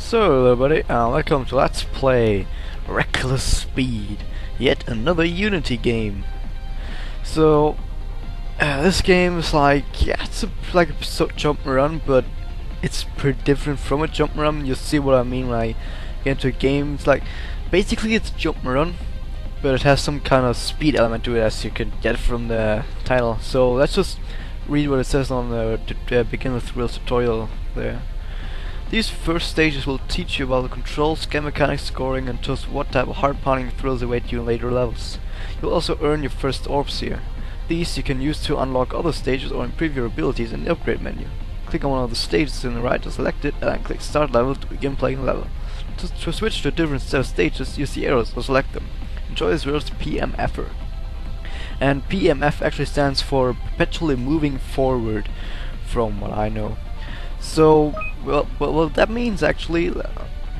So everybody, welcome to Let's Play Reckless Speed, yet another Unity game. So, this game is like, yeah, it's like a jump and run, but it's pretty different from a jump and run. You'll see what I mean when I get into a game. It's like, basically it's jump and run, but it has some kind of speed element to it, as you can get from the title. So let's just read what it says on the Begin with Thrills tutorial there. These first stages will teach you about the controls, game mechanics, scoring, and just what type of heart-pounding thrills await you in later levels. You'll also earn your first orbs here. These you can use to unlock other stages or improve your abilities in the upgrade menu. Click on one of the stages in the right to select it, and then click Start Level to begin playing the level. To switch to a different set of stages, use the arrows to select them. Enjoy as well as PMFer. And PMF actually stands for Perpetually Moving Forward, from what I know. So, well, that means actually,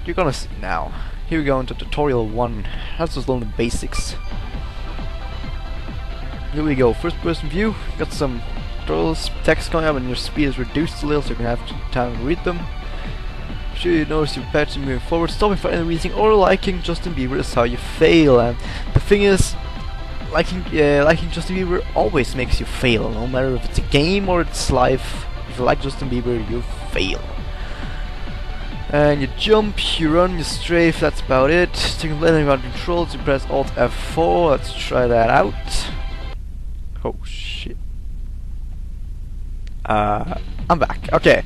you're gonna see now. Here we go into tutorial 1. That's just all the basics. Here we go, first person view. Got some tutorials, text coming up, and your speed is reduced a little so you can have time to read them. Sure you notice your patch moving forward, stopping for any reason, or liking Justin Bieber is how you fail. And the thing is, liking Justin Bieber always makes you fail, no matter if it's a game or it's life. If you like Justin Bieber, you fail. And you jump, you run, you strafe, that's about it. To complain about controls, you press Alt F4, let's try that out. Oh shit. I'm back, okay.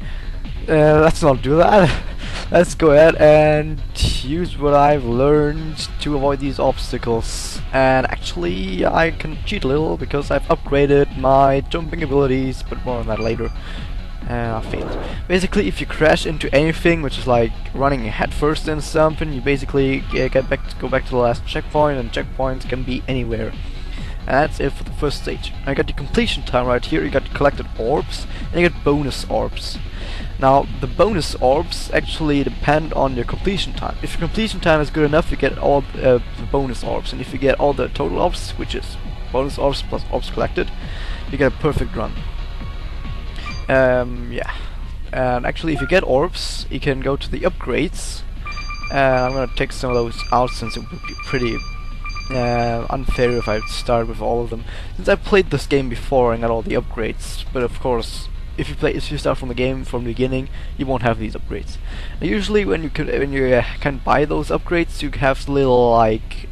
Let's not do that. Let's go ahead and use what I've learned to avoid these obstacles. And actually, I can cheat a little because I've upgraded my jumping abilities, but more on that later. And I failed. Basically, if you crash into anything, which is like running headfirst into something, you basically go back to the last checkpoint, and checkpoints can be anywhere. And that's it for the first stage. I got the completion time right here. You got collected orbs, and you got bonus orbs. Now, the bonus orbs actually depend on your completion time. If your completion time is good enough, you get all the bonus orbs, and if you get all the total orbs, which is bonus orbs plus orbs collected, you get a perfect run. Yeah. And actually, if you get orbs, you can go to the upgrades. And I'm gonna take some of those out since it would be pretty unfair if I start with all of them. Since I played this game before and got all the upgrades, but of course, if you start from the game from the beginning, you won't have these upgrades. Now, usually, when you can buy those upgrades, you have little like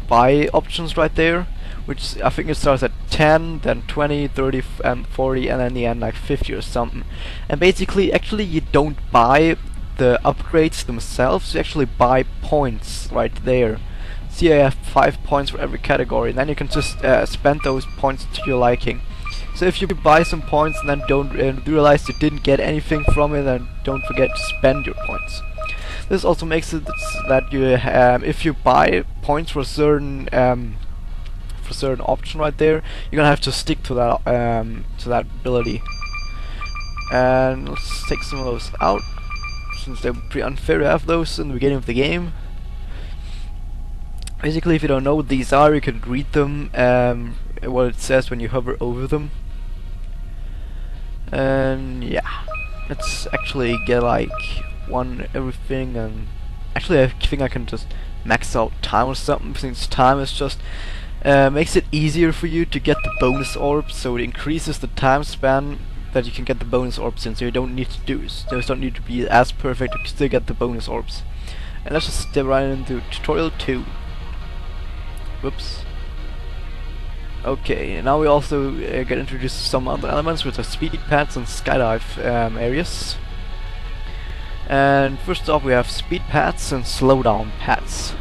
buy options right there, which I think it starts at 10, then 20, 30, and 40, and then in the end like 50 or something. And basically, actually, you don't buy the upgrades themselves. You actually buy points right there. See, I have 5 points for every category, and then you can just spend those points to your liking. So if you buy some points and then don't realize you didn't get anything from it, then don't forget to spend your points. This also makes it that you, if you buy points for a certain option right there, you're gonna have to stick to that ability. And let's take some of those out, since they're pretty unfair to have those in the beginning of the game. Basically, if you don't know what these are, you can read them, what it says when you hover over them. And yeah, let's actually get like everything, and actually I think I can just max out time or something, since time is just makes it easier for you to get the bonus orbs, so it increases the time span that you can get the bonus orbs in, so you don't need to those don't need to be as perfect to still get the bonus orbs. And let's just step right into tutorial 2. Whoops. Okay, now we also get introduced to some other elements, which are speed pads and skydive areas. And first off, we have speed pads and slowdown pads.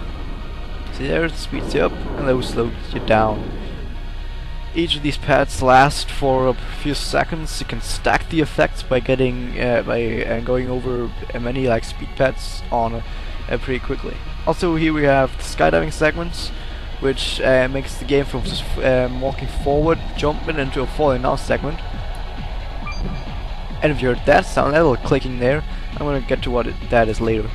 See there, it speeds you up, and those slows you down. Each of these pads last for a few seconds. You can stack the effects by getting going over many like speed pads on pretty quickly. Also, here we have the skydiving segments, which makes the game from just walking forward, jumping into a falling down segment. And if you heard that sound, that little clicking there, I'm gonna get to what that is later.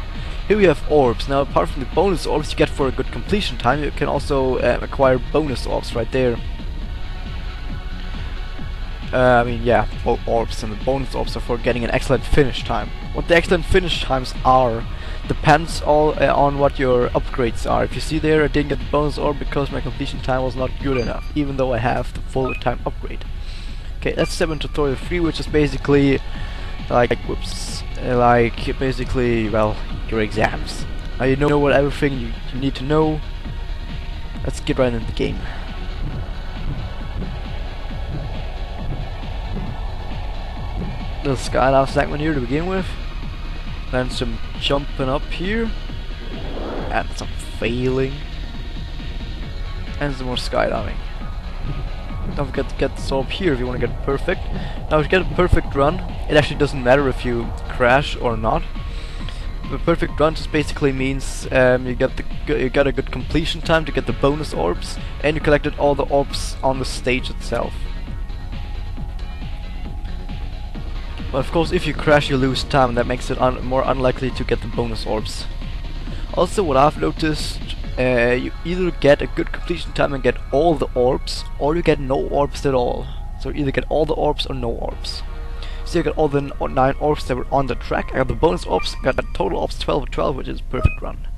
Here we have orbs. Now, apart from the bonus orbs you get for a good completion time, you can also acquire bonus orbs right there. I mean, yeah, both orbs, and the bonus orbs are for getting an excellent finish time. What the excellent finish times are depends all on what your upgrades are. If you see there, I didn't get the bonus orb because my completion time was not good enough, even though I have the full time upgrade. Okay, let's step into tutorial 3, which is basically like whoops, like basically, well, your exams. Now you know what everything you need to know. Let's get right into the game. Little skydive segment here to begin with, then some jumping up here, and some failing, and some more skydiving. Don't forget to get this orb here if you want to get perfect. Now, if you get a perfect run, it actually doesn't matter if you crash or not. The perfect run just basically means you got a good completion time to get the bonus orbs, and you collected all the orbs on the stage itself. But of course, if you crash, you lose time, and that makes it more unlikely to get the bonus orbs. Also, what I've noticed, you either get a good completion time and get all the orbs, or you get no orbs at all. So either get all the orbs or no orbs. So I got all the 9 orbs that were on the track. I got the bonus orbs, got a total orbs 12 of 12, which is a perfect run.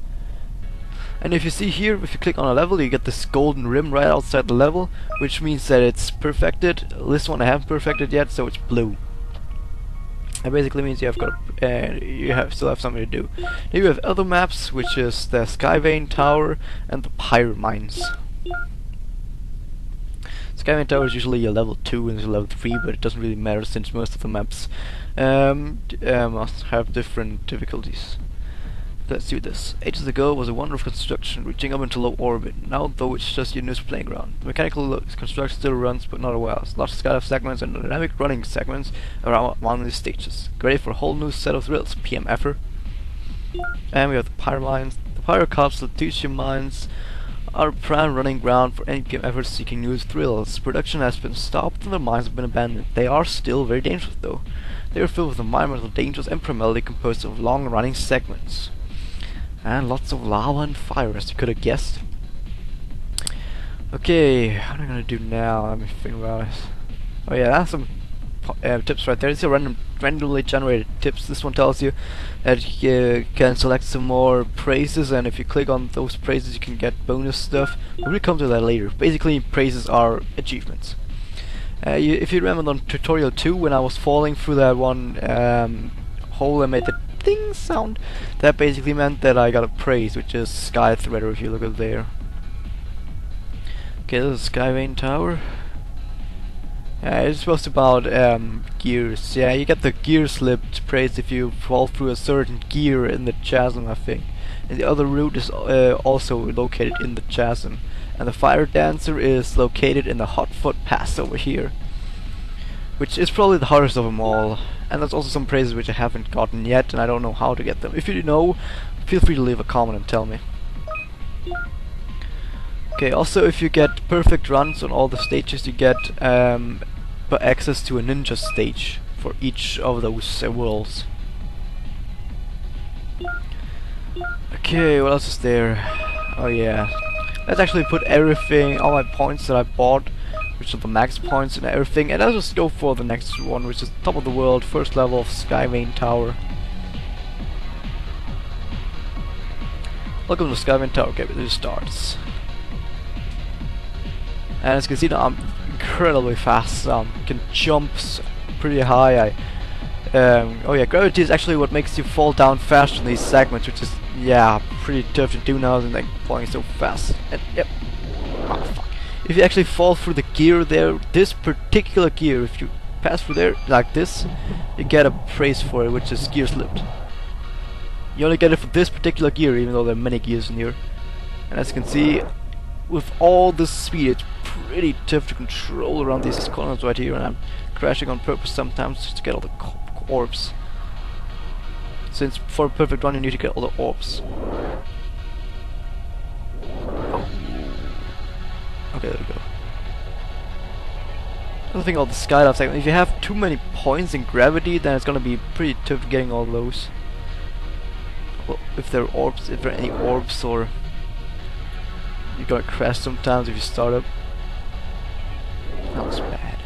And if you see here, if you click on a level, you get this golden rim right outside the level, which means that it's perfected. This one I haven't perfected yet, so it's blue. That basically means you have got still have something to do. Then you have other maps, which is the Skyvane Tower and the Pyre Mines. Skyvane Tower is usually a level 2 and a level 3, but it doesn't really matter since most of the maps have different difficulties. Let's do this. Ages ago was a wonder of construction, reaching up into low orbit. Now, though, it's just your news playing ground. The mechanical construction still runs, but not well. Lots of skydive segments and dynamic running segments around one of these stages. Get ready for a whole new set of thrills, PMFer. And we have the Pyre Mines. The Pyre Capsule Letitia Mines are a prime running ground for any PMFers seeking new thrills. Production has been stopped and the mines have been abandoned. They are still very dangerous, though. They are filled with environmental dangers and primarily composed of long-running segments. And lots of lava and fire, as you could have guessed. Okay, what am I gonna do now? Let me think about it. Oh yeah, that's some tips right there. These are randomly generated tips. This one tells you that you can select some more praises, and if you click on those praises, you can get bonus stuff. We'll come to that later. Basically, praises are achievements. If you remember on tutorial 2, when I was falling through that one hole and made the ding sound, that basically meant that I got a praise, which is Sky Threader if you look at there. Okay, this is Skyvane Tower. It's supposed about gears. Yeah, you get the gear slipped praise if you fall through a certain gear in the chasm, I think. And the other route is also located in the chasm. And the Fire Dancer is located in the Hotfoot Pass over here, which is probably the hardest of them all. And there's also some praises which I haven't gotten yet, and I don't know how to get them. If you know, feel free to leave a comment and tell me. Okay, also if you get perfect runs on all the stages, you get access to a ninja stage for each of those worlds. Okay, what else is there? Oh yeah, let's actually put everything, all my points that I bought, which are the max points and everything, and I'll just go for the next one, which is top of the world, first level of Skyvane Tower. Welcome to Skyvane Tower. Okay, it starts. And as you can see now, I'm incredibly fast. Can jump pretty high. Oh yeah, gravity is actually what makes you fall down faster in these segments, which is, yeah, pretty tough to do now, and like flying so fast. And yep. Oh, fuck. If you actually fall through the gear there, this particular gear, if you pass through there like this, you get a praise for it, which is gear slipped. You only get it for this particular gear, even though there are many gears in here. And as you can see, with all this speed, it's pretty tough to control around these corners right here, and I'm crashing on purpose sometimes just to get all the orbs. Since for a perfect run you need to get all the orbs. Okay, there we go. Another thing about the skydive segment, if you have too many points in gravity, then it's gonna be pretty tough getting all those. Well, if there are orbs, if there are any orbs, or you're gonna crash sometimes if you start up. That was bad.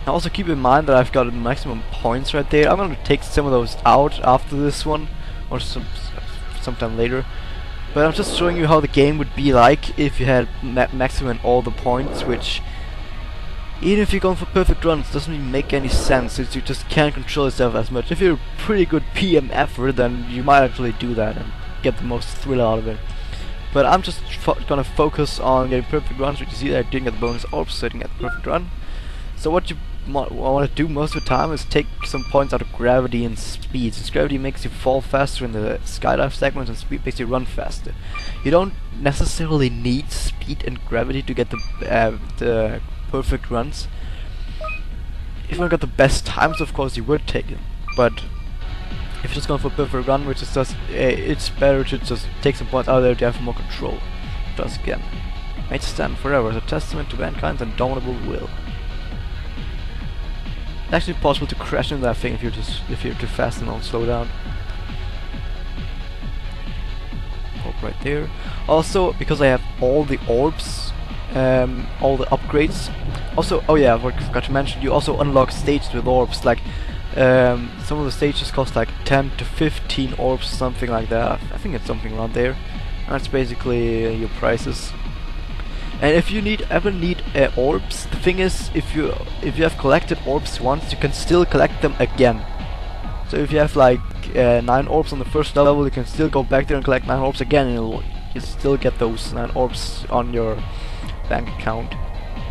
Also keep in mind that I've got maximum points right there. I'm gonna take some of those out after this one, or sometime later. But I'm just showing you how the game would be like if you had maximum all the points, which, even if you're going for perfect runs, doesn't really make any sense, since you just can't control yourself as much. If you're a pretty good PMFer, then you might actually do that and get the most thrill out of it. But I'm just gonna focus on getting perfect runs, which you see that I didn't get the bonus orbs, so I didn't get the perfect run. So what you want to do most of the time is take some points out of gravity and speed, since gravity makes you fall faster in the skydive segments and speed makes you run faster. You don't necessarily need speed and gravity to get the perfect runs. If you got the best times, of course you would take them, but if you're just going for a perfect run, which is just, it's better to just take some points out of there to have more control. Just again, may stand forever as a testament to mankind's indomitable will. It's actually possible to crash into that thing if you're too fast and don't slow down. Oh, right there. Also, because I have all the orbs, all the upgrades. Also, oh yeah, I forgot to mention, you also unlock stages with orbs. Like, some of the stages cost like 10 to 15 orbs, something like that. I think it's something around there. And that's basically your prices. And if you ever need orbs, the thing is, if you have collected orbs once, you can still collect them again. So if you have like 9 orbs on the first level, you can still go back there and collect 9 orbs again, and you still get those 9 orbs on your bank account.